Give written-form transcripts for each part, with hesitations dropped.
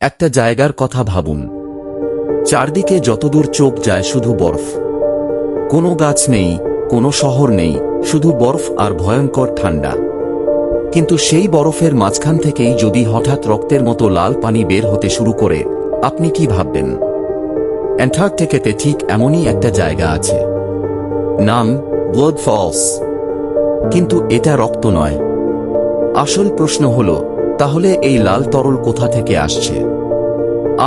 একটা জায়গার কথা ভাবুন, চারদিকে যতদূর চোখ যায় শুধু বরফ। কোনো গাছ নেই, কোনো শহর নেই, শুধু বরফ আর ভয়ঙ্কর ঠান্ডা। কিন্তু সেই বরফের মাঝখান থেকেই যদি হঠাৎ রক্তের মতো লাল পানি বের হতে শুরু করে, আপনি কি ভাববেন? অ্যান্টার্কটিকাতে ঠিক এমনই একটা জায়গা আছে, নাম ব্লাড ফলস। কিন্তু এটা রক্ত নয়। আসল প্রশ্ন হল, তাহলে এই লাল তরল কোথা থেকে আসছে?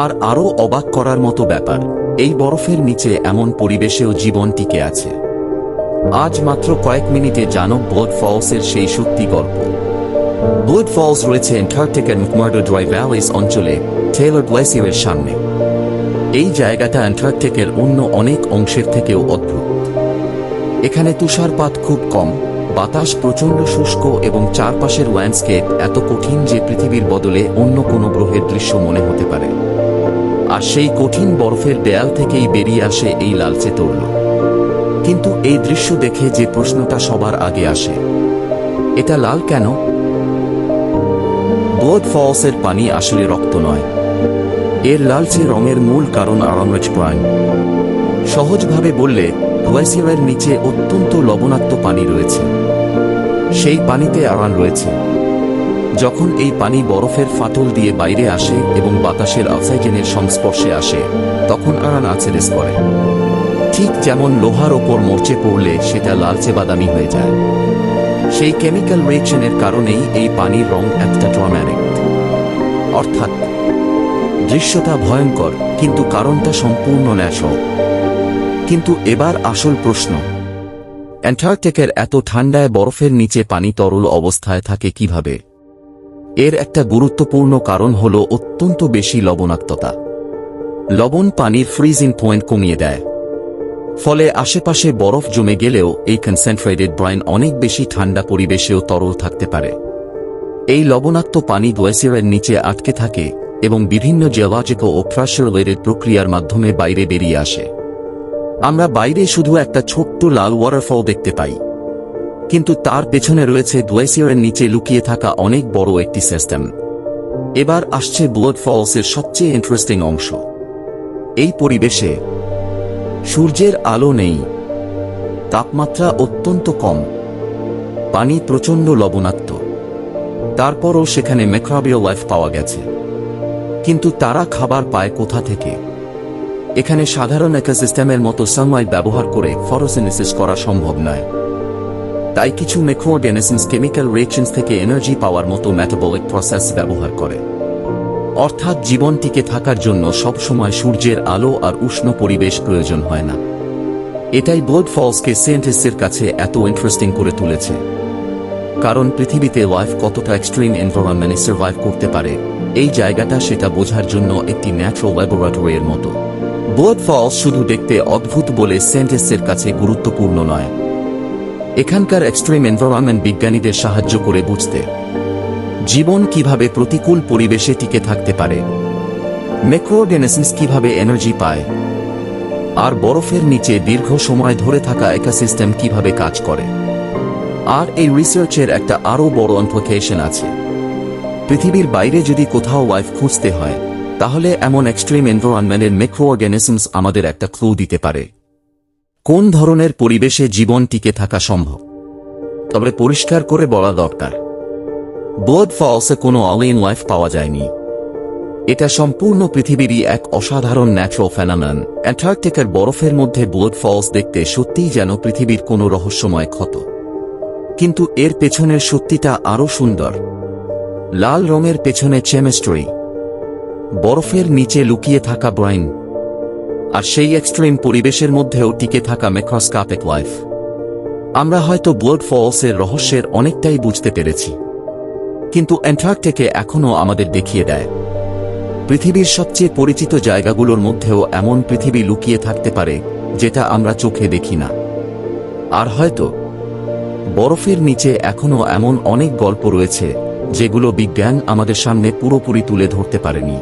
আর আরও অবাক করার মতো ব্যাপার, এই বরফের নিচে এমন পরিবেশেও জীবন টিকে আছে। আজ মাত্র কয়েক মিনিটে জানো ব্লাড ফলসের সেই সত্যি গল্প। ব্লাড ফলস রয়েছে অ্যান্টার্কটিকার ম্যাকমার্ডো ড্রাই ভ্যালিস অঞ্চলে, টেইলর গ্লেসিয়ারের সামনে। এই জায়গাটা অ্যান্টার্কটিকার অন্য অনেক অংশের থেকেও অদ্ভুত। এখানে তুষারপাত খুব কম, বাতাস প্রচণ্ড শুষ্ক এবং চারপাশের ল্যান্ডস্কেপ এত কঠিন যে পৃথিবীর বদলে অন্য কোনো গ্রহের দৃশ্য মনে হতে পারে। আর সেই কঠিন বরফের দেয়াল থেকেই বেরিয়ে আসে এই লালচে তরল। কিন্তু এই দৃশ্য দেখে যে প্রশ্নটা সবার আগে আসে, এটা লাল কেন? ব্লাড ফলসের পানি আসলে রক্ত নয়। এর লালচে রঙের মূল কারণ আরামরেজ প্রাইম। সহজভাবে বললে, গ্লেসিয়ারের নিচে অত্যন্ত লবণাক্ত পানি রয়েছে। সেই পানিতে আরান রয়েছে। যখন এই পানি বরফের ফাটল দিয়ে বাইরে আসে এবং বাতাসের অক্সিজেনের সংস্পর্শে আসে, তখন আরান আছড়ে পড়ে। ঠিক যেমন লোহার ওপর মরচে পড়লে সেটা লালচে বাদামি হয়ে যায়। সেই কেমিক্যাল রিঅ্যাকশনের কারণেই এই পানির রং এতটা ড্রামাটিক। অর্থাৎ দৃশ্যটা ভয়ঙ্কর, কিন্তু কারণটা সম্পূর্ণ ন্যাচারাল। কিন্তু এবার আসল প্রশ্ন, অ্যান্টার্কটিকার এত ঠান্ডায় বরফের নিচে পানি তরল অবস্থায় থাকে কিভাবে? এর একটা গুরুত্বপূর্ণ কারণ হল অত্যন্ত বেশি লবণাক্ততা। লবণ পানির ফ্রিজিং পয়েন্ট কমিয়ে দেয়। ফলে আশেপাশে বরফ জমে গেলেও এই কনসেন্ট্রেটেড ব্রাইন অনেক বেশি ঠান্ডা পরিবেশেও তরল থাকতে পারে। এই লবণাক্ত পানি গ্লেসিয়ারের নিচে আটকে থাকে এবং বিভিন্ন জিওলজিক্যাল ও প্রেসার রিলেটেড প্রক্রিয়ার মাধ্যমে বাইরে বেরিয়ে আসে। আমরা বাইরে শুধু একটা ছোট্ট লাল ওয়াটারফল দেখতে পাই, কিন্তু তার পেছনে রয়েছে গ্লেসিয়ারের নিচে লুকিয়ে থাকা অনেক বড় একটি সিস্টেম। এবার আসছে ব্লাড ফলসের সবচেয়ে ইন্টারেস্টিং অংশ। এই পরিবেশে সূর্যের আলো নেই, তাপমাত্রা অত্যন্ত কম, পানি প্রচণ্ড লবণাক্ত। তারপরও সেখানে মাইক্রোবিয়াল লাইফ পাওয়া গেছে। কিন্তু তারা খাবার পায় কোথা থেকে? এখানে সাধারণ ইকোসিস্টেমের মতো সানলাইট ব্যবহার করে ফটোসিনথেসিস করা সম্ভব নয়। তাই কিছু মাইক্রোঅর্গানিজমস কেমিক্যাল রিঅ্যাকশনস থেকে এনার্জি পাওয়ার মতো মেটাবলিক প্রসেস ব্যবহার করে। অর্থাৎ জীবন টিকে থাকার জন্য সবসময় সূর্যের আলো আর উষ্ণ পরিবেশ প্রয়োজন হয় না। এটাই ব্লাড ফলসকে সায়েন্টিস্টদের কাছে এত ইন্টারেস্টিং করে তুলেছে। কারণ পৃথিবীতে লাইফ কতটা এক্সট্রিম এনভায়রনমেন্টে সার্ভাইভ করতে পারে, এই জায়গাটা সেটা বোঝার জন্য একটি ন্যাচারাল ল্যাবরেটরির মতো। ব্লাড ফলস শুধু দেখতে অদ্ভুত বলে সায়েন্টিস্টদের কাছে গুরুত্বপূর্ণ নয়, এখানকার এক্সট্রিম এনভায়রনমেন্ট বিজ্ঞানীদের সাহায্য করে বুঝতে জীবন কিভাবে প্রতিকূল পরিবেশে টিকে থাকতে পারে, মাইক্রোঅর্গানিজমস কিভাবে এনার্জি পায়, আর বরফের নিচে দীর্ঘ সময় ধরে থাকা ইকোসিস্টেম কিভাবে কাজ করে। আর এই রিসার্চের একটা আরও বড় ইমপ্লিকেশন আছে। পৃথিবীর বাইরে যদি কোথাও লাইফ খুঁজতে হয়, তাহলে এমন এক্সট্রিম এনভায়রনমেন্টের মাইক্রোঅর্গানিজমস আমাদের একটা ক্লু দিতে পারে কোন ধরনের পরিবেশে জীবন টিকে থাকা সম্ভব। তবে পরিষ্কার করে বলা দরকার, ব্লাড ফলসে কোনো অলিন লাইফ পাওয়া যায়নি। এটা সম্পূর্ণ পৃথিবীরই এক অসাধারণ ন্যাচারাল ফেনোমেনন। অ্যান্টার্কটিকার বরফের মধ্যে ব্লাড ফলস দেখতে সত্যিই যেন পৃথিবীর কোনো রহস্যময় ক্ষত। কিন্তু এর পেছনের সত্যিটা আরও সুন্দর। লাল রঙের পেছনে কেমিস্ট্রি, বরফের নিচে লুকিয়ে থাকা ব্রাইন, আর সেই এক্সট্রিম পরিবেশের মধ্যেও টিকে থাকা মাইক্রোস্কোপিক লাইফ। আমরা হয়তো ব্লাড ফলসের রহস্যের অনেকটাই বুঝতে পেরেছি, কিন্তু অ্যান্টার্কটিকা এখনও আমাদের দেখিয়ে দেয় পৃথিবীর সবচেয়ে পরিচিত জায়গাগুলোর মধ্যেও এমন পৃথিবী লুকিয়ে থাকতে পারে যেটা আমরা চোখে দেখি না। আর হয়তো বরফের নিচে এখনও এমন অনেক গল্প রয়েছে যেগুলো বিজ্ঞান আমাদের সামনে পুরোপুরি তুলে ধরতে পারেনি।